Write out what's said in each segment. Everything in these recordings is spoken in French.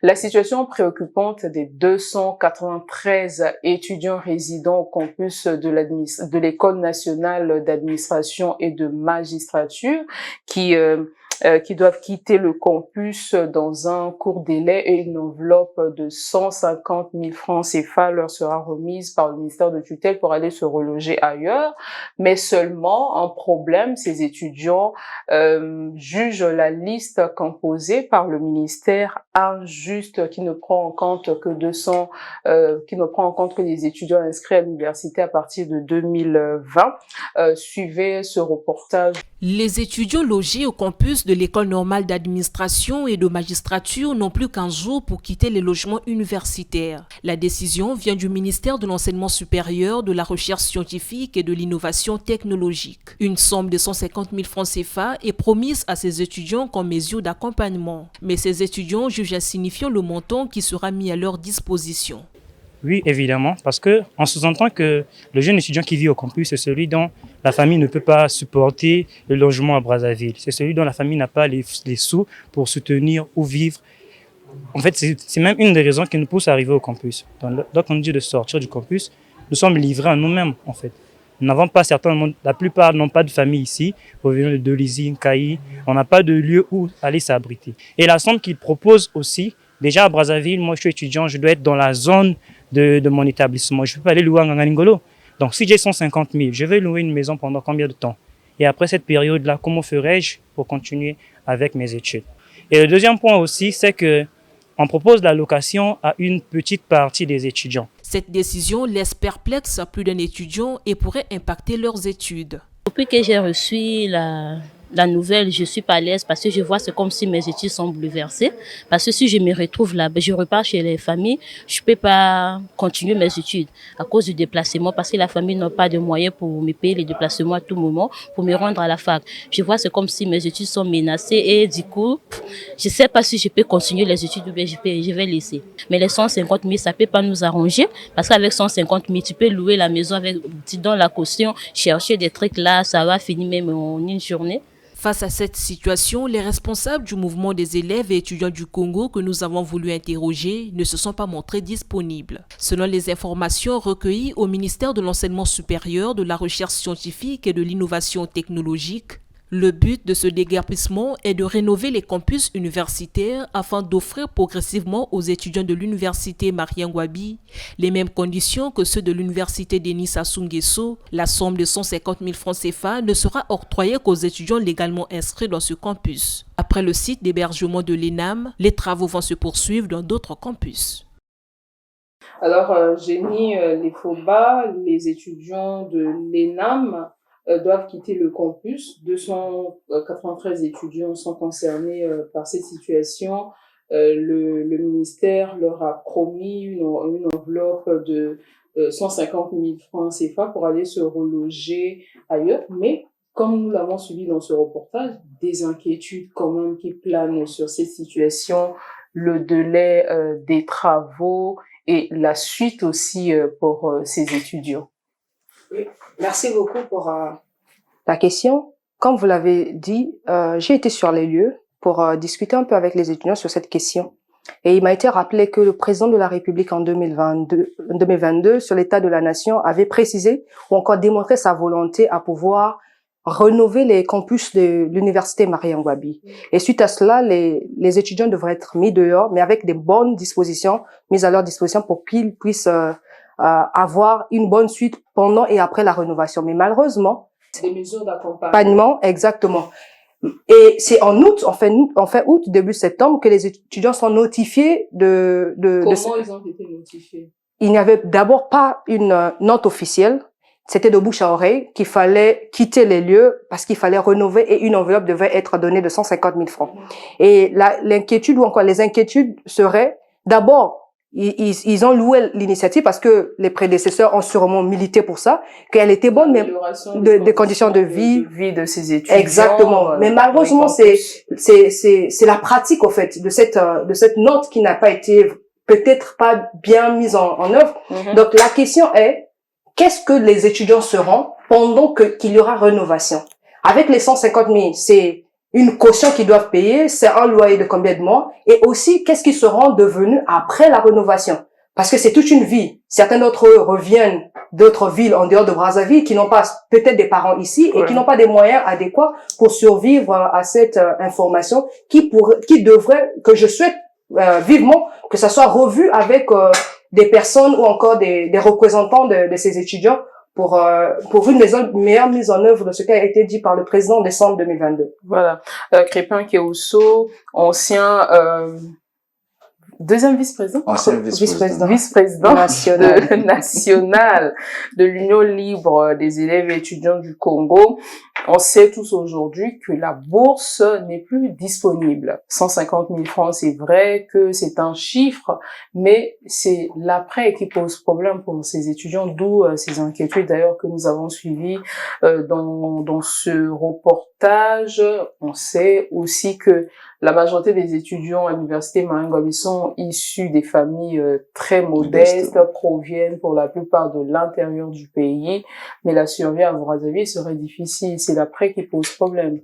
La situation préoccupante des 293 étudiants résidant au campus de l'École nationale d'administration et de magistrature qui doivent quitter le campus dans un court délai et une enveloppe de 150 000 francs CFA leur sera remise par le ministère de tutelle pour aller se reloger ailleurs. Mais seulement, un problème, ces étudiants jugent la liste composée par le ministère injuste, qui ne prend en compte que qui ne prend en compte que les étudiants inscrits à l'université à partir de 2020. Suivez ce reportage. Les étudiants logés au campus de l'École normale d'administration et de magistrature n'ont plus qu'un jour pour quitter les logements universitaires. La décision vient du ministère de l'Enseignement supérieur, de la Recherche scientifique et de l'Innovation technologique. Une somme de 150 000 francs CFA est promise à ces étudiants comme mesure d'accompagnement. Mais ces étudiants jugent insignifiant le montant qui sera mis à leur disposition. Oui, évidemment, parce qu'on sous-entend que le jeune étudiant qui vit au campus, c'est celui dont la famille ne peut pas supporter le logement à Brazzaville. C'est celui dont la famille n'a pas les sous pour soutenir ou vivre. En fait, c'est même une des raisons qui nous pousse à arriver au campus. Donc, on dit de sortir du campus, nous sommes livrés à nous-mêmes, en fait. Nous n'avons pas la plupart n'ont pas de famille ici, revenons de Dolisie, Nkayi, on n'a pas de lieu où aller s'abriter. Et la somme qu'ils proposent aussi, déjà à Brazzaville, moi je suis étudiant, je dois être dans la zone de mon établissement. Je ne peux pas aller louer à Ngangalingolo. Donc, si j'ai 150 000, je vais louer une maison pendant combien de temps? Et après cette période-là, comment ferais-je pour continuer avec mes études? Et le deuxième point aussi, c'est que on propose la location à une petite partie des étudiants. Cette décision laisse perplexe plus d'un étudiant et pourrait impacter leurs études. Depuis que j'ai reçu la nouvelle, je suis pas à l'aise parce que je vois c'est comme si mes études sont bouleversées. Parce que si je me retrouve là, je repars chez les familles, je peux pas continuer mes études à cause du déplacement parce que la famille n'a pas de moyens pour me payer les déplacements à tout moment pour me rendre à la fac. Je vois c'est comme si mes études sont menacées et du coup, je sais pas si je peux continuer les études ou bien je vais laisser. Mais les 150 000, ça peut pas nous arranger parce qu'avec 150 000, tu peux louer la maison avec, dans la caution, chercher des trucs là, ça va finir même en une journée. Face à cette situation, les responsables du mouvement des élèves et étudiants du Congo que nous avons voulu interroger ne se sont pas montrés disponibles. Selon les informations recueillies au ministère de l'Enseignement supérieur, de la Recherche scientifique et de l'Innovation technologique, le but de ce déguerpissement est de rénover les campus universitaires afin d'offrir progressivement aux étudiants de l'université Marien Ngouabi les mêmes conditions que ceux de l'université Denis Sassou Nguesso. La somme de 150 000 francs CFA ne sera octroyée qu'aux étudiants légalement inscrits dans ce campus. Après le site d'hébergement de l'ENAM, les travaux vont se poursuivre dans d'autres campus. Alors, Jenny Lefoba, les étudiants de l'ENAM doivent quitter le campus. 293 étudiants sont concernés par cette situation. Le ministère leur a promis une enveloppe de 150 000 francs CFA pour aller se reloger ailleurs. Mais comme nous l'avons suivi dans ce reportage, des inquiétudes quand même qui planent sur cette situation, le délai des travaux et la suite aussi pour ces étudiants. Oui, merci beaucoup pour la question. Comme vous l'avez dit, j'ai été sur les lieux pour discuter un peu avec les étudiants sur cette question. Et il m'a été rappelé que le président de la République en 2022 sur l'état de la nation avait précisé ou encore démontré sa volonté à pouvoir rénover les campus de l'université Marien Ngouabi. Et suite à cela, les étudiants devraient être mis dehors, mais avec des bonnes dispositions mises à leur disposition pour qu'ils puissent avoir une bonne suite pendant et après la rénovation. Mais malheureusement, des mesures d'accompagnement. Exactement. Et c'est en août, en fin août, début septembre, que les étudiants sont notifiés Comment ils ont été notifiés? Il n'y avait d'abord pas une note officielle. C'était de bouche à oreille qu'il fallait quitter les lieux parce qu'il fallait rénover et une enveloppe devait être donnée de 150 000 francs. Et l'inquiétude ou encore les inquiétudes seraient d'abord, ils ont loué l'initiative parce que les prédécesseurs ont sûrement milité pour ça, qu'elle était bonne, mais des conditions de vie de ces étudiants. Exactement. Mais malheureusement, c'est la pratique, au fait, de cette note qui n'a pas été, peut-être pas bien mise en œuvre. Donc, la question est, qu'est-ce que les étudiants seront pendant qu'il y aura rénovation? Avec les 150 000, c'est une caution qu'ils doivent payer, c'est un loyer de combien de mois, et aussi qu'est-ce qu'ils seront devenus après la rénovation. Parce que c'est toute une vie. Certains d'entre eux reviennent d'autres villes en dehors de Brazzaville qui n'ont pas peut-être des parents ici et qui n'ont pas des moyens adéquats pour survivre à cette information qui devrait, que je souhaite vivement que ça soit revu avec des personnes ou encore des représentants de ces étudiants pour une meilleure mise en œuvre de ce qui a été dit par le président en décembre 2022. Voilà. Crépin Kéousso, ancien deuxième vice-président. Ancien vice-président. Vice-président national de l'Union libre des élèves et étudiants du Congo. On sait tous aujourd'hui que la bourse n'est plus disponible. 150 000 francs, c'est vrai que c'est un chiffre, mais c'est l'après qui pose problème pour ces étudiants, d'où ces inquiétudes d'ailleurs que nous avons suivies dans ce reportage. On sait aussi que la majorité des étudiants à l'université Maringouabi sont issus des familles très modestes, proviennent pour la plupart de l'intérieur du pays, mais la survie à Brazzaville serait difficile. C'est l'après qui pose problème.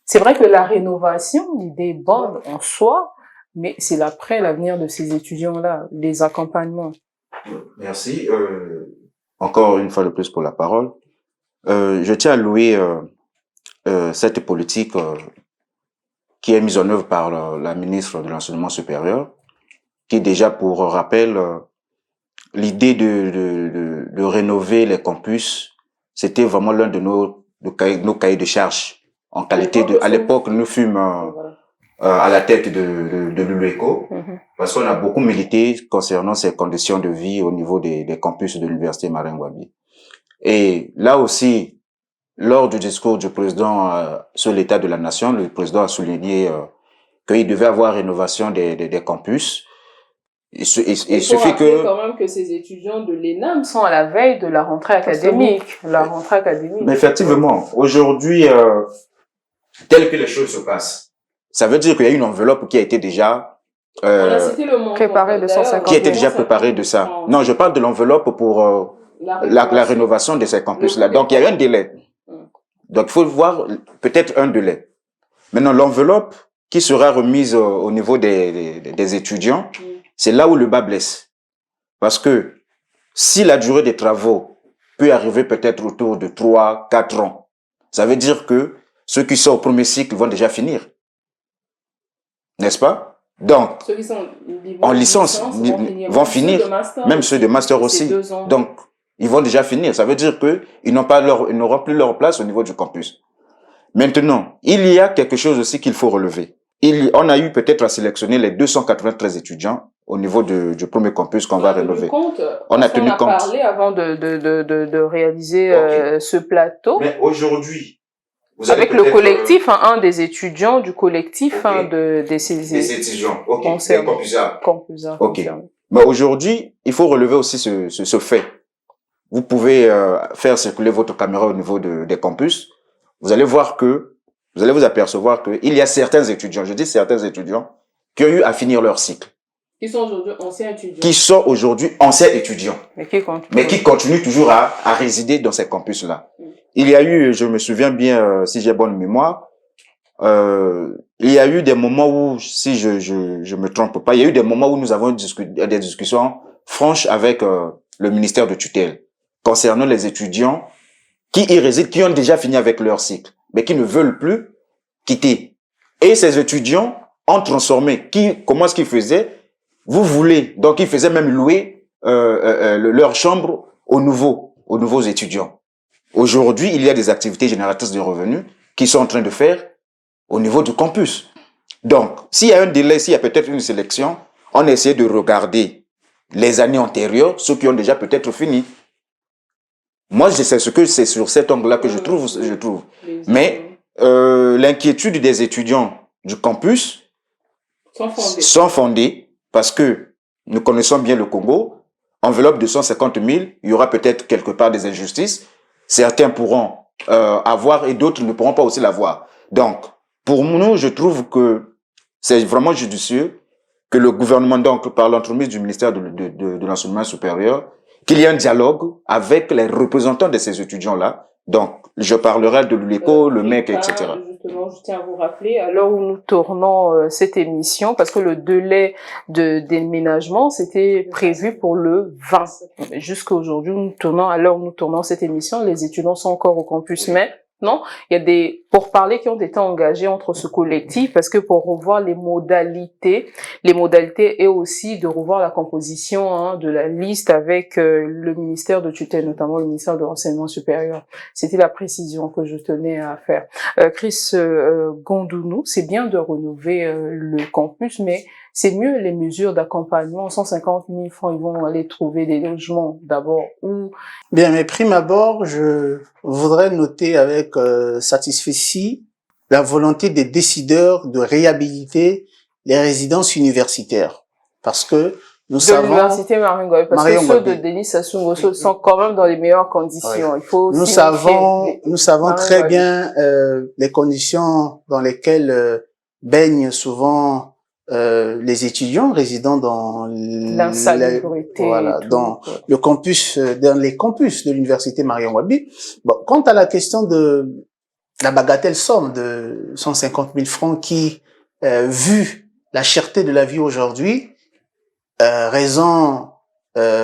C'est vrai que la rénovation, l'idée est bonne en soi, mais c'est l'après, l'avenir de ces étudiants-là, les accompagnements. Merci. Encore une fois de plus pour la parole. Je tiens à louer cette politique qui est mise en œuvre par la ministre de l'Enseignement supérieur, qui déjà, pour rappel, l'idée de rénover les campus, c'était vraiment l'un de nos cahiers de charges en qualité de. À l'époque, nous fûmes à la tête de l'ULECO, parce qu'on a beaucoup milité concernant ces conditions de vie au niveau des campus de l'université Maringouabi. Et là aussi, lors du discours du président sur l'état de la nation, le président a souligné qu'il devait avoir rénovation des campus. Il suffit que quand même que ces étudiants de l'ENAM sont à la veille de la rentrée académique. Mais effectivement, aujourd'hui, tel que les choses se passent, ça veut dire qu'il y a une enveloppe qui a été déjà préparée de 150 qui a été déjà préparée de ça. Non, je parle de l'enveloppe pour la rénovation de ces campus-là. Donc, il y a un délai. Donc, il faut voir peut-être un délai. Maintenant, l'enveloppe qui sera remise au niveau des étudiants, c'est là où le bas blesse. Parce que si la durée des travaux peut arriver peut-être autour de 3-4 ans, ça veut dire que ceux qui sont au premier cycle vont déjà finir. N'est-ce pas? Donc, ceux qui sont en licence vont finir, même ceux de master aussi. Donc, ils vont déjà finir. Ça veut dire que ils n'auront plus leur place au niveau du campus. Maintenant, il y a quelque chose aussi qu'il faut relever. On a eu peut-être à sélectionner les 293 étudiants au niveau du premier campus qu'on va rénover. On a tenu compte. Parlé avant de réaliser ce plateau. Mais aujourd'hui, avec le collectif, un des étudiants du collectif des étudiants. Compusard. Ok. Mais aujourd'hui, il faut relever aussi ce fait. Vous pouvez faire circuler votre caméra au niveau des campus. Vous allez vous apercevoir qu'il y a certains étudiants, je dis certains étudiants, qui ont eu à finir leur cycle. Qui sont aujourd'hui anciens étudiants. Qui sont aujourd'hui anciens étudients. Mais qui continuent toujours à résider dans ces campus-là. Il y a eu, je me souviens bien, si j'ai bonne mémoire, il y a eu des moments où, si je me trompe pas, il y a eu des moments où nous avons des discussions franches avec le ministère de tutelle concernant les étudiants qui y résident, qui ont déjà fini avec leur cycle, mais qui ne veulent plus quitter. Et ces étudiants ont transformé. Comment est-ce qu'ils faisaient? Vous voulez. Donc, ils faisaient même louer leur chambre aux nouveaux étudiants. Aujourd'hui, il y a des activités génératrices de revenus qui sont en train de faire au niveau du campus. Donc, s'il y a un délai, s'il y a peut-être une sélection, on essaie de regarder les années antérieures, ceux qui ont déjà peut-être fini. Moi, c'est sur cet angle-là que je trouve. Mais l'inquiétude des étudiants du campus sont fondées parce que nous connaissons bien le Congo. Enveloppe de 150 000, il y aura peut-être quelque part des injustices. Certains pourront avoir et d'autres ne pourront pas aussi l'avoir. Donc, pour nous, je trouve que c'est vraiment judicieux que le gouvernement, donc par l'entremise du ministère de l'Enseignement supérieur, qu'il y ait un dialogue avec les représentants de ces étudiants-là. Donc, je parlerai de l'ULECO, le MEC, etc. simplement, je tiens à vous rappeler, à l'heure où nous tournons cette émission, parce que le délai de déménagement, c'était prévu pour le 20. Jusqu'à aujourd'hui, à l'heure où nous tournons cette émission, les étudiants sont encore au campus, mais non, il y a des pourparlers qui ont été engagés entre ce collectif parce que pour revoir les modalités et aussi de revoir la composition de la liste avec le ministère de tutelle, notamment le ministère de l'enseignement supérieur. C'était la précision que je tenais à faire. Chris Gondounou, c'est bien de renouveler le campus, mais c'est mieux les mesures d'accompagnement. 150 000 francs, ils vont aller trouver des logements d'abord où... Bien, mais prime abord, je voudrais noter avec satisfaction la volonté des décideurs de réhabiliter les résidences universitaires. Parce que nous savons... De l'université Marion Ngouabi, parce que ceux de Denis Sassou Nguesso sont quand même dans les meilleures conditions. Oui. Il faut nous savons très bien les conditions dans lesquelles baignent souvent les étudiants résidant dans l'insalubrité, dans le campus, dans les campus de l'université Marion Ngouabi. Bon, quant à la question de la bagatelle somme de 150 000 francs qui, vu la cherté de la vie aujourd'hui, raison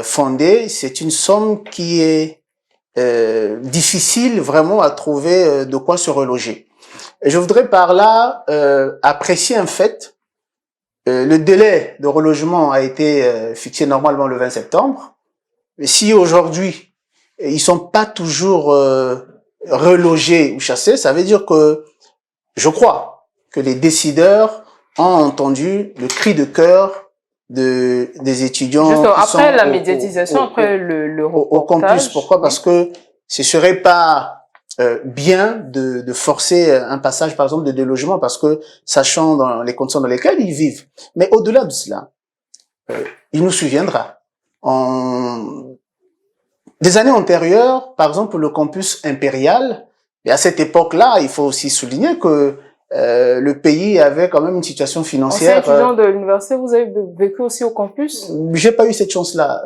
fondée, c'est une somme qui est difficile vraiment à trouver de quoi se reloger. Et je voudrais par là apprécier un fait. Le délai de relogement a été fixé normalement le 20 septembre. Mais si aujourd'hui, ils sont pas toujours relogés ou chassés, ça veut dire que je crois que les décideurs ont entendu le cri de cœur des étudiants. Juste après la médiatisation, après le reportage. Au campus. Pourquoi? Parce que ce serait pas bien de forcer un passage, par exemple, de délogement, parce que sachant dans les conditions dans lesquelles ils vivent. Mais au-delà de cela, il nous souviendra. Des années antérieures, par exemple, le campus impérial, et à cette époque-là, il faut aussi souligner que le pays avait quand même une situation financière. Ancien étudiant de l'université, vous avez vécu aussi au campus? J'ai pas eu cette chance-là.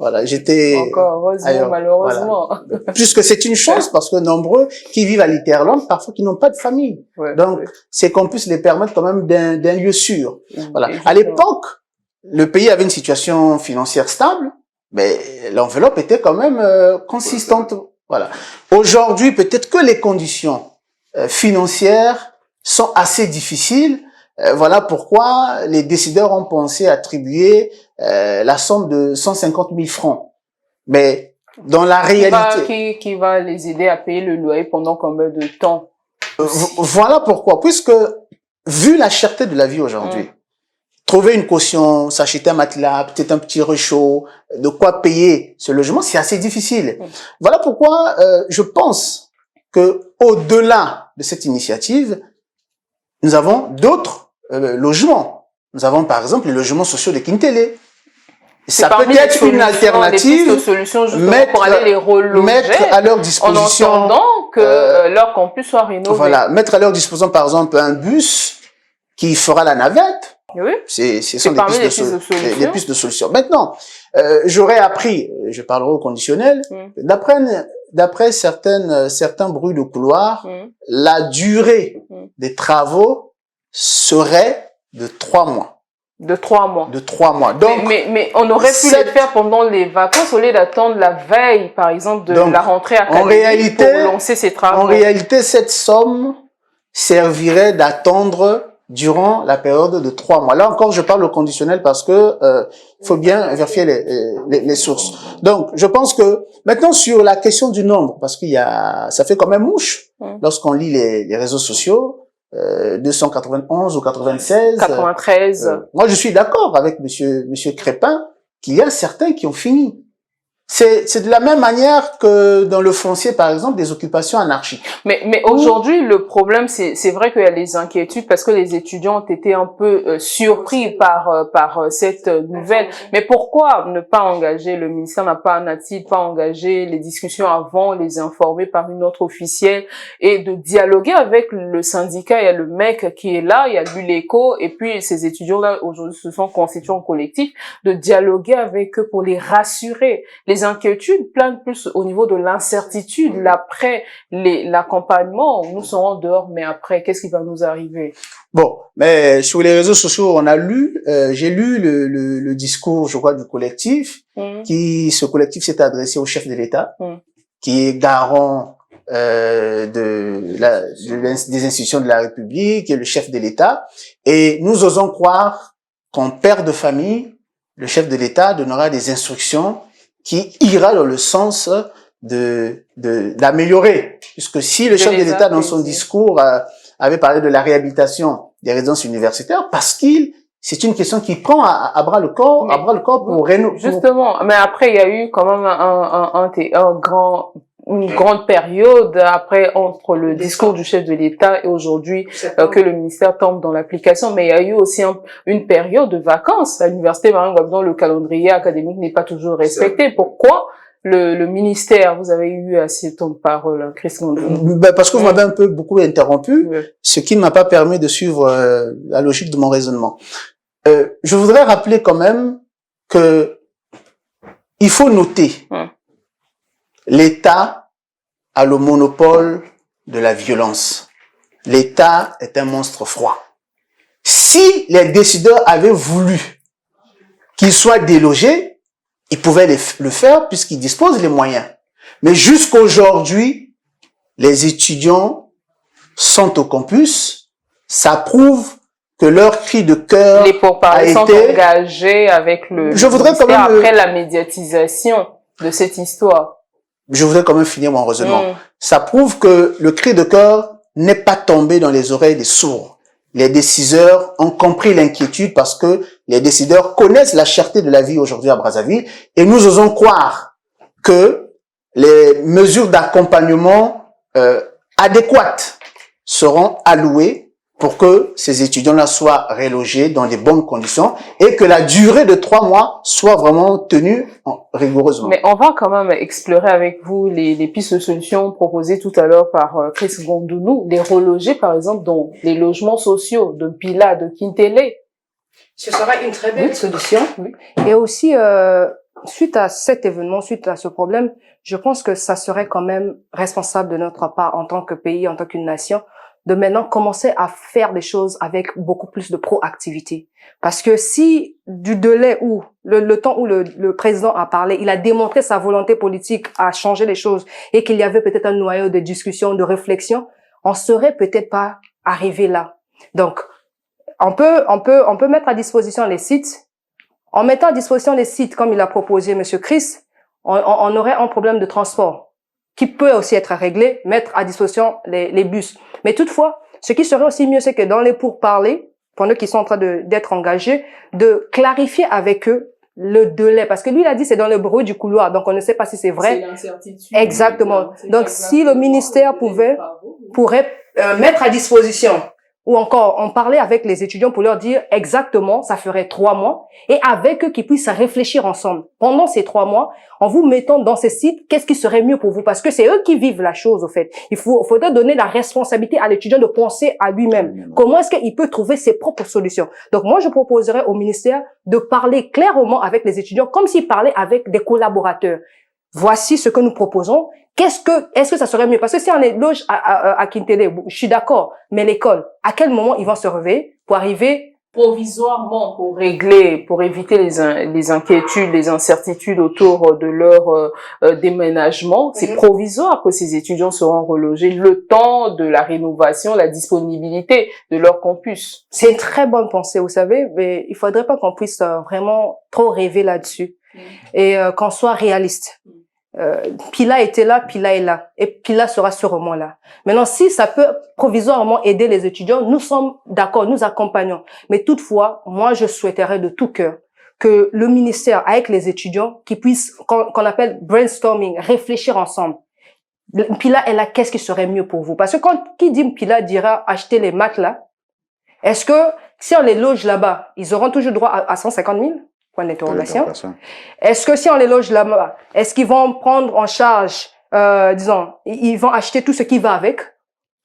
Voilà, j'étais encore heureusement, ailleurs, malheureusement. Voilà. Puisque c'est une chance parce que nombreux qui vivent à l'Iterland, parfois qui n'ont pas de famille. Donc ces campus les permettent quand même d'un lieu sûr. Voilà. À l'époque, le pays avait une situation financière stable, mais l'enveloppe était quand même consistante. Voilà. Aujourd'hui, peut-être que les conditions financières sont assez difficiles. Voilà pourquoi les décideurs ont pensé attribuer la somme de 150 000 francs. Mais dans la réalité... Qui va les aider à payer le loyer pendant combien de temps? Voilà pourquoi. Puisque, vu la cherté de la vie aujourd'hui, trouver une caution, s'acheter un matelas, peut-être un petit réchaud, de quoi payer ce logement, c'est assez difficile. Voilà pourquoi je pense que au-delà de cette initiative, nous avons d'autres logements. Nous avons par exemple les logements sociaux de Kintele. Ça peut être une alternative, pour aller les reloger, mettre à leur disposition, en attendant que leur campus soit rénové. Voilà, mettre à leur disposition par exemple un bus qui fera la navette. Oui. Ce sont des pistes de solutions. Maintenant, j'aurais appris, je parlerai au conditionnel, d'après certains bruits de couloir, la durée des travaux serait de 3 mois. De 3 mois. De 3 mois. Donc, mais on aurait pu les faire pendant les vacances au lieu d'attendre la veille, par exemple, de la rentrée académique pour lancer ces travaux. En réalité, cette somme servirait d'attendre durant la période de 3 mois. Là encore, je parle au conditionnel parce que faut bien vérifier les sources. Donc, je pense que maintenant sur la question du nombre, parce ça fait quand même mouche lorsqu'on lit les réseaux sociaux. 291 ou 96. 93. Moi, je suis d'accord avec monsieur Crépin qu'il y a certains qui ont fini. C'est de la même manière que dans le foncier, par exemple, des occupations anarchiques. Mais aujourd'hui, le problème, c'est vrai qu'il y a les inquiétudes parce que les étudiants ont été un peu surpris par cette nouvelle. Mais pourquoi ne pas engager, le ministère n'a-t-il pas engagé les discussions avant, les informer par une autre officielle et de dialoguer avec le syndicat? Il y a le MEC qui est là, il y a l'ULECO et puis ces étudiants-là aujourd'hui se sont constitués en collectif, de dialoguer avec eux pour les rassurer. Les les inquiétudes planent plus au niveau de l'incertitude. L'après, l'accompagnement, nous serons dehors, mais après, qu'est-ce qui va nous arriver? Bon, mais sur les réseaux sociaux, on a lu, j'ai lu le discours, je crois, du collectif, ce collectif s'est adressé au chef de l'État, qui est garant des institutions de la République, et le chef de l'État, et nous osons croire qu'en père de famille, le chef de l'État donnera des instructions qui ira dans le sens d'améliorer, puisque si le chef de l'État dans son discours avait parlé de la réhabilitation des résidences universitaires, parce c'est une question qui prend à bras le corps, pour rénover. Justement, mais après il y a eu quand même une grande période après entre le discours du chef de l'État et aujourd'hui que le ministère tombe dans l'application, mais il y a eu aussi une période de vacances à l'université Marion-Guabi dont le calendrier académique n'est pas toujours respecté. Pourquoi le ministère, vous avez eu assez de temps de parole, Christian? Parce que vous m'avez beaucoup interrompu, ce qui ne m'a pas permis de suivre la logique de mon raisonnement. Je voudrais rappeler quand même que il faut noter l'État a le monopole de la violence. L'État est un monstre froid. Si les décideurs avaient voulu qu'ils soient délogés, ils pouvaient le faire puisqu'ils disposent des moyens. Mais jusqu'à aujourd'hui, les étudiants sont au campus. Ça prouve que leur cri de cœur les pourparlers sont engagés avec Je voudrais quand même après la médiatisation de cette histoire. Je voudrais quand même finir mon raisonnement. Ça prouve que le cri de cœur n'est pas tombé dans les oreilles des sourds. Les décideurs ont compris l'inquiétude parce que les décideurs connaissent la cherté de la vie aujourd'hui à Brazzaville et nous osons croire que les mesures d'accompagnement adéquates seront allouées pour que ces étudiants-là soient relogés dans des bonnes conditions et que la durée de 3 mois soit vraiment tenue rigoureusement. Mais on va quand même explorer avec vous les pistes de solutions proposées tout à l'heure par Chris Gondounou, les reloger par exemple dans les logements sociaux de Pila, de Kintele. Ce sera une très belle solution. Oui. Et aussi, suite à cet événement, suite à ce problème, je pense que ça serait quand même responsable de notre part en tant que pays, en tant qu'une nation, de maintenant commencer à faire des choses avec beaucoup plus de proactivité. Parce que si du délai où le temps où le président a parlé, il a démontré sa volonté politique à changer les choses et qu'il y avait peut-être un noyau de discussion, de réflexion, on serait peut-être pas arrivé là. Donc, on peut mettre à disposition les sites. En mettant à disposition les sites, comme il a proposé Monsieur Chris, on aurait un problème de transport qui peut aussi être réglé, mettre à disposition les bus. Mais toutefois, ce qui serait aussi mieux, c'est que dans les pourparlers, pour ceux qui sont en train d'être engagés, de clarifier avec eux le délai. Parce que lui, il a dit c'est dans le bruit du couloir, donc on ne sait pas si c'est vrai. C'est l'incertitude. Exactement. Donc si le ministère pourrait mettre à disposition, ou encore on parlait avec les étudiants pour leur dire exactement, ça ferait 3 mois, et avec eux qu'ils puissent réfléchir ensemble. Pendant ces 3 mois, en vous mettant dans ces sites, qu'est-ce qui serait mieux pour vous? Parce que c'est eux qui vivent la chose, au fait. Faudrait donner la responsabilité à l'étudiant de penser à lui-même. Comment est-ce qu'il peut trouver ses propres solutions? Donc moi, je proposerais au ministère de parler clairement avec les étudiants, comme s'ils parlaient avec des collaborateurs. Voici ce que nous proposons. Est-ce que ça serait mieux? Parce que si on est loge à Kintele, je suis d'accord, mais l'école, à quel moment ils vont se réveiller pour arriver provisoirement pour régler, pour éviter les inquiétudes, les incertitudes autour de leur déménagement? C'est provisoire que ces étudiants seront relogés le temps de la rénovation, la disponibilité de leur campus. C'est une très bonne pensée, vous savez, mais il faudrait pas qu'on puisse vraiment trop rêver là-dessus et qu'on soit réaliste. Pila était là, Pila est là. Et Pila sera sûrement là. Maintenant, si ça peut provisoirement aider les étudiants, nous sommes d'accord, nous accompagnons. Mais toutefois, moi, je souhaiterais de tout cœur que le ministère, avec les étudiants, qui puissent, qu'on appelle brainstorming, réfléchir ensemble. Pila est là, qu'est-ce qui serait mieux pour vous? Parce que qui dit Pila dira acheter les matelas, est-ce que si on les loge là-bas, ils auront toujours droit à 150 000? Point d'interrogation. Est-ce que si on les loge là-bas, est-ce qu'ils vont prendre en charge, disons, ils vont acheter tout ce qui va avec?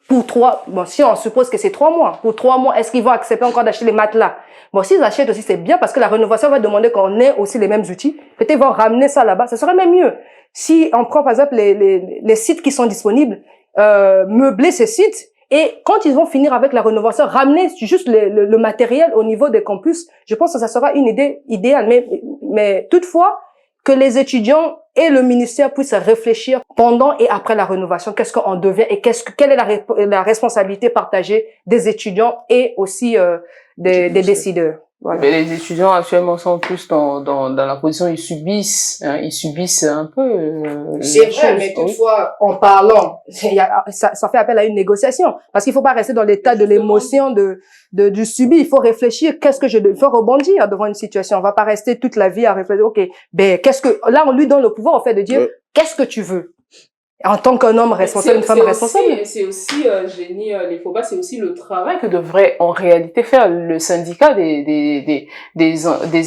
pour 3, bon, si on suppose que c'est 3 mois, pour 3 mois, est-ce qu'ils vont accepter encore d'acheter les matelas? Bon, s'ils achètent aussi, c'est bien parce que la rénovation va demander qu'on ait aussi les mêmes outils. Peut-être ils vont ramener ça là-bas. Ça serait même mieux. Si on prend, par exemple, les sites qui sont disponibles, meubler ces sites et quand ils vont finir avec la rénovation, ramener juste le matériel au niveau des campus. Je pense que ça sera une idée idéale. Mais toutefois, que les étudiants et le ministère puissent réfléchir pendant et après la rénovation. Qu'est-ce qu'on devient et quelle est la responsabilité partagée des étudiants et aussi des décideurs. Voilà. Mais les étudiants actuellement sont plus dans la position, ils subissent un peu. C'est vrai, mais toutefois, en parlant, ça fait appel à une négociation. Parce qu'il faut pas rester dans l'état de l'émotion du subi. Il faut réfléchir, il faut rebondir devant une situation. On va pas rester toute la vie à réfléchir, ok, ben, là, on lui donne le pouvoir, au fait, de dire, qu'est-ce que tu veux? En tant qu'un homme responsable, une femme responsable. C'est aussi, Jenny Lefoba, c'est aussi le travail que devrait en réalité faire le syndicat des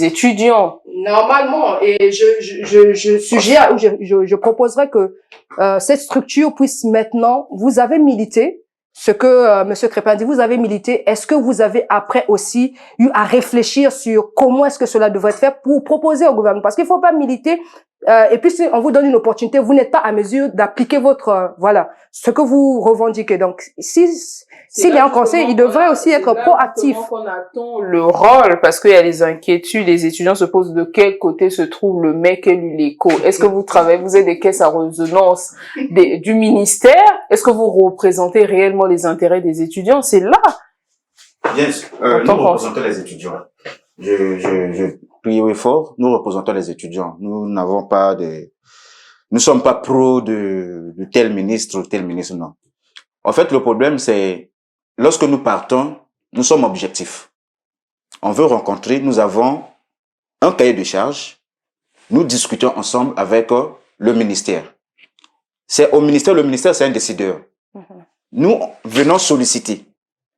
étudiants. Normalement, et je suggère, ou je proposerais que cette structure puisse maintenant, vous avez milité, ce que Monsieur Crépin dit, vous avez milité, est-ce que vous avez après aussi eu à réfléchir sur comment est-ce que cela devrait être fait pour proposer au gouvernement? Parce qu'il faut pas militer, et puis si on vous donne une opportunité, vous n'êtes pas à mesure d'appliquer votre, voilà, ce que vous revendiquez. Donc, s'il y a un conseil, il devrait aussi être proactif. On attend le rôle, parce qu'il y a les inquiétudes, les étudiants se posent de quel côté se trouve le MEC et l'ULECO. Est-ce que vous avez des caisses à résonance du ministère? Est-ce que vous représentez réellement les intérêts des étudiants? C'est là. Bien sûr. Nous représentons les étudiants. Je prie au effort. Nous représentons les étudiants. Nous sommes pas pro de tel ministre ou tel ministre, non. En fait, le problème, c'est, lorsque nous partons, nous sommes objectifs. On veut rencontrer, nous avons un cahier de charges. Nous discutons ensemble avec le ministère. C'est au ministère, le ministère, c'est un décideur. Nous venons solliciter.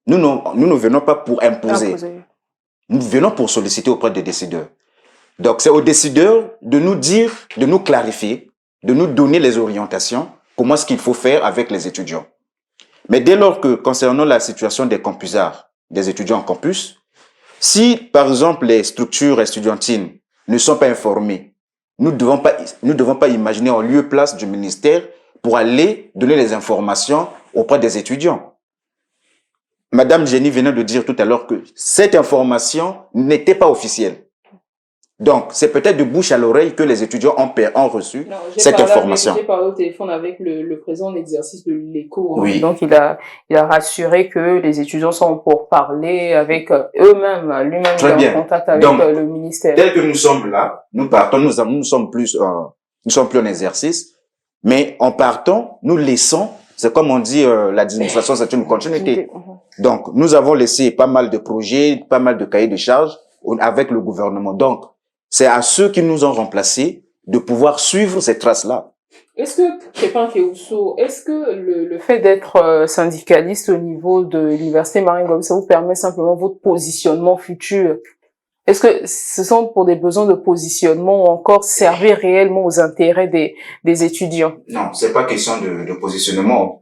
Nous ne venons pas pour imposer. Nous venons pour solliciter auprès des décideurs. Donc, c'est aux décideurs de nous dire, de nous clarifier, de nous donner les orientations, comment est-ce qu'il faut faire avec les étudiants. Mais dès lors que, concernant la situation des campusards, des étudiants en campus, si, par exemple, les structures estudiantines ne sont pas informées, nous ne devons pas imaginer en lieu et place du ministère pour aller donner les informations auprès des étudiants. Madame Jenny venait de dire tout à l'heure que cette information n'était pas officielle. Donc, c'est peut-être de bouche à l'oreille que les étudiants ont reçu cette information. J'ai parlé au téléphone avec le président de l'exercice de l'ULECO. Oui. Donc, il a rassuré que les étudiants sont pour parler avec eux-mêmes, lui-même est en contact avec le ministère. Tel que nous sommes là, nous partons, nous sommes plus en exercice, mais en partant, nous laissons, c'est comme on dit, l'administration, c'est une continuité. Donc, nous avons laissé pas mal de projets, pas mal de cahiers de charges avec le gouvernement. Donc, c'est à ceux qui nous ont remplacés de pouvoir suivre ces traces-là. Est-ce que, Crépin Kéousso, est-ce que le fait d'être syndicaliste au niveau de l'université Marine Ngouabi, ça vous permet simplement votre positionnement futur? Est-ce que ce sont pour des besoins de positionnement ou encore servir réellement aux intérêts des étudiants? Non, c'est pas question de positionnement.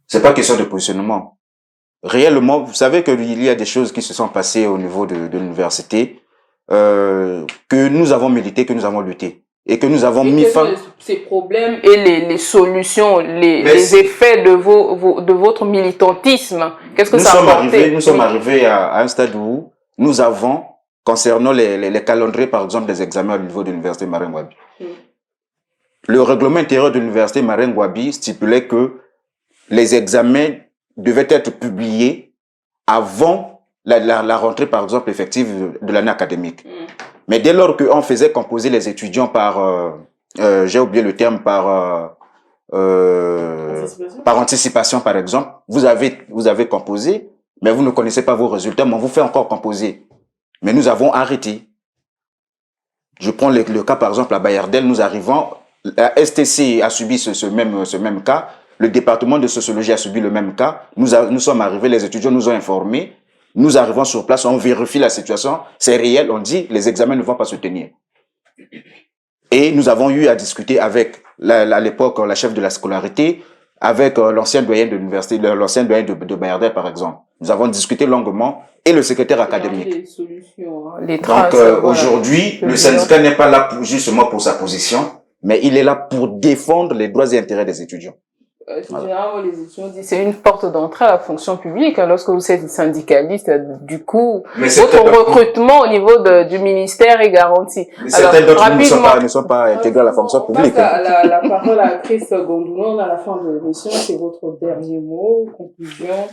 C'est pas question de positionnement. Réellement, vous savez qu'il y a des choses qui se sont passées au niveau de l'université, que nous avons milité, que nous avons lutté. Et que nous avons mis fin... Ces problèmes et les solutions, les effets de votre militantisme, qu'est-ce que ça a apporté? Nous sommes arrivés à un stade où nous avons, concernant les calendriers, par exemple, des examens au niveau de l'université Marine Ngouabi. Le règlement intérieur de l'université Marine Ngouabi stipulait que les examens devaient être publiés avant la rentrée, par exemple, effective de l'année académique. Mais dès lors qu'on faisait composer les étudiants par, j'ai oublié le terme, par anticipation, par exemple, vous avez composé, mais vous ne connaissez pas vos résultats, mais on vous fait encore composer. Mais nous avons arrêté. Je prends le cas, par exemple, à Bayardel, nous arrivons, la STC a subi ce même cas, le département de sociologie a subi le même cas, nous sommes arrivés, les étudiants nous ont informés, nous arrivons sur place, on vérifie la situation, c'est réel, on dit les examens ne vont pas se tenir. Et nous avons eu à discuter avec, à l'époque, la chef de la scolarité, avec l'ancien doyen de l'université, l'ancien doyen de Bayardère, par exemple. Nous avons discuté longuement et le secrétaire académique. Les solutions, les traces, donc, aujourd'hui, le syndicat n'est pas là justement pour sa position, mais il est là pour défendre les droits et intérêts des étudiants. Généralement, les étudiants disent c'est une porte d'entrée à la fonction publique. Lorsque vous êtes syndicaliste, du coup, votre recrutement au niveau du ministère est garanti. Certains d'entre nous ne sont pas intégrés à la fonction publique. La parole à Chris Gondounon à la fin de l'émission, c'est votre dernier mot, conclusion.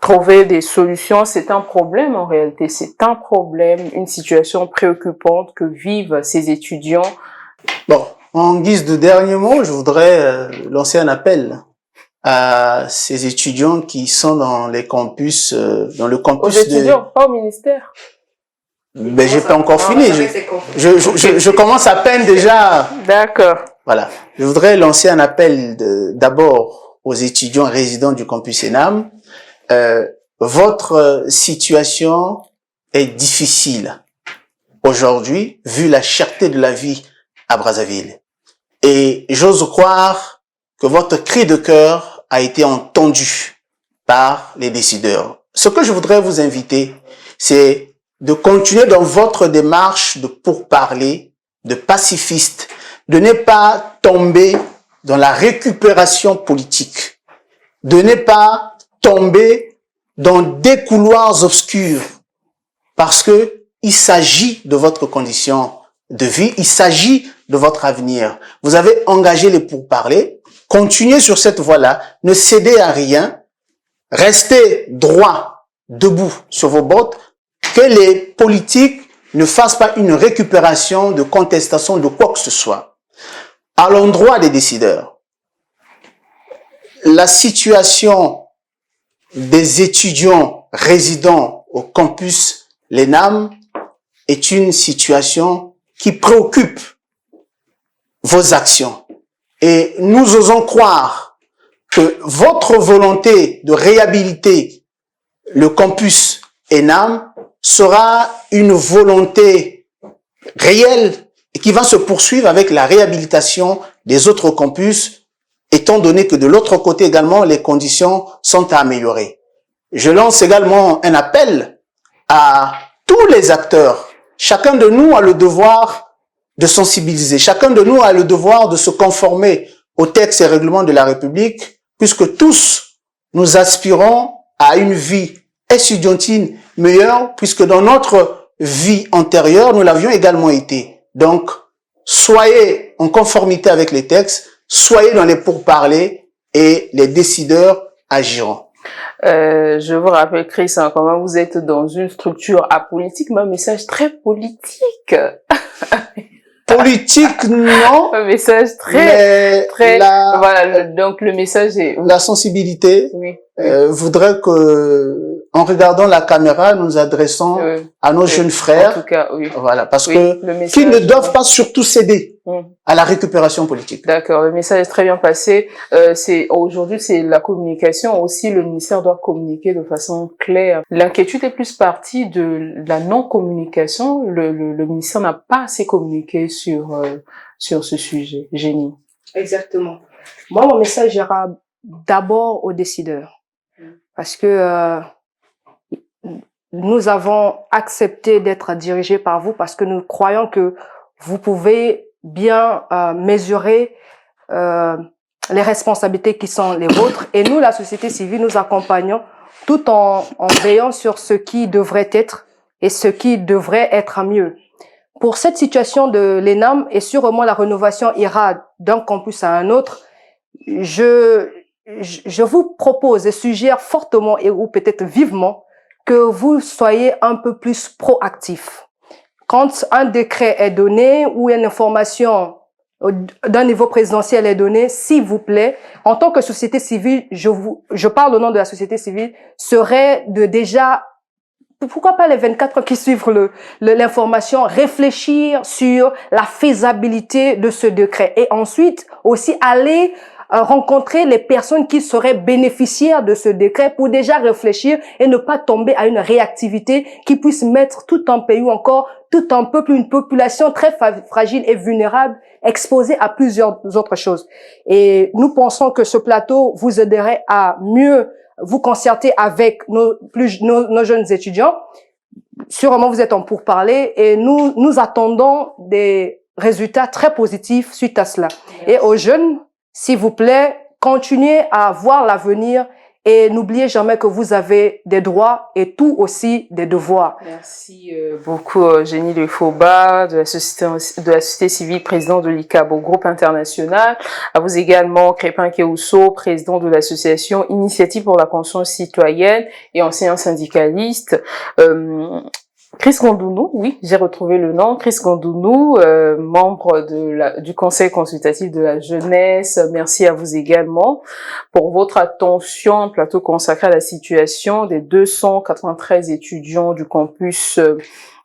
Trouver des solutions, c'est un problème en réalité, c'est un problème, une situation préoccupante que vivent ces étudiants. Bon, en guise de dernier mot, je voudrais lancer un appel à ces étudiants qui sont dans les campus, dans le campus aux étudiants, pas au ministère. Ben, j'ai pas encore fini. Je commence à peine déjà. D'accord. Voilà. Je voudrais lancer un appel d'abord aux étudiants résidents du campus ENAM. Votre situation est difficile aujourd'hui, vu la cherté de la vie à Brazzaville. Et j'ose croire que votre cri de cœur a été entendu par les décideurs. Ce que je voudrais vous inviter, c'est de continuer dans votre démarche de pourparler, de pacifiste, de ne pas tomber dans la récupération politique, de ne pas tomber dans des couloirs obscurs, parce que il s'agit de votre condition de vie, il s'agit de votre avenir. Vous avez engagé les pourparlers, continuez sur cette voie-là, ne cédez à rien, restez droit, debout sur vos bottes, que les politiques ne fassent pas une récupération de contestation de quoi que ce soit. À l'endroit des décideurs, la situation des étudiants résidant au campus l'ENAM est une situation qui préoccupe vos actions. Et nous osons croire que votre volonté de réhabiliter le campus ENAM sera une volonté réelle et qui va se poursuivre avec la réhabilitation des autres campus, étant donné que de l'autre côté également, les conditions sont à améliorer. Je lance également un appel à tous les acteurs. Chacun de nous a le devoir de sensibiliser. Chacun de nous a le devoir de se conformer aux textes et règlements de la République, puisque tous nous aspirons à une vie estudiantine meilleure, puisque dans notre vie antérieure, nous l'avions également été. Donc, soyez en conformité avec les textes, soyez dans les pourparlers et les décideurs agiront. Je vous rappelle, Chris, comment vous êtes dans une structure apolitique, mais un message très politique. Politique, non. Un message très, voilà, donc le message est... La sensibilité voudrait que, en regardant la caméra, nous adressons à nos jeunes frères. En tout cas, oui. Voilà, parce que qu'ils ne doivent pas surtout céder à la récupération politique. D'accord, le message est très bien passé. Aujourd'hui, c'est la communication aussi. Le ministère doit communiquer de façon claire. L'inquiétude est plus partie de la non-communication. Le ministère n'a pas assez communiqué sur ce sujet. Génie. Exactement. Moi, mon message ira d'abord aux décideurs, parce que nous avons accepté d'être dirigés par vous, parce que nous croyons que vous pouvez bien mesurer les responsabilités qui sont les vôtres. Et nous, la société civile, nous accompagnons tout en veillant sur ce qui devrait être et ce qui devrait être mieux. Pour cette situation de l'ENAM, et sûrement la rénovation ira d'un campus à un autre, je vous propose et suggère fortement et ou peut-être vivement que vous soyez un peu plus proactif. Quand un décret est donné ou une information d'un niveau présidentiel est donnée, s'il vous plaît, en tant que société civile, je parle au nom de la société civile, serait de déjà, pourquoi pas les 24 heures qui suivent l'information, réfléchir sur la faisabilité de ce décret et ensuite aussi aller rencontrer les personnes qui seraient bénéficiaires de ce décret pour déjà réfléchir et ne pas tomber à une réactivité qui puisse mettre tout un pays ou encore tout un peuple, une population très fragile et vulnérable, exposée à plusieurs autres choses. Et nous pensons que ce plateau vous aiderait à mieux vous concerter avec nos jeunes étudiants. Sûrement, vous êtes en pourparlers et nous attendons des résultats très positifs suite à cela. Merci. Et aux jeunes, s'il vous plaît, continuez à voir l'avenir et n'oubliez jamais que vous avez des droits et tout aussi des devoirs. Merci beaucoup, Jenny Lefoba, de la société civile, président de l'ICABO, groupe international. À vous également, Crépin Kéousso, président de l'association Initiative pour la conscience citoyenne et enseignant syndicaliste. Chris Gondounou, oui, j'ai retrouvé le nom. Chris Gondounou, membre du Conseil consultatif de la jeunesse. Merci à vous également pour votre attention. Un plateau consacré à la situation des 293 étudiants du campus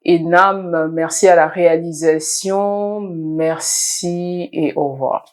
ENAM. Merci à la réalisation. Merci et au revoir.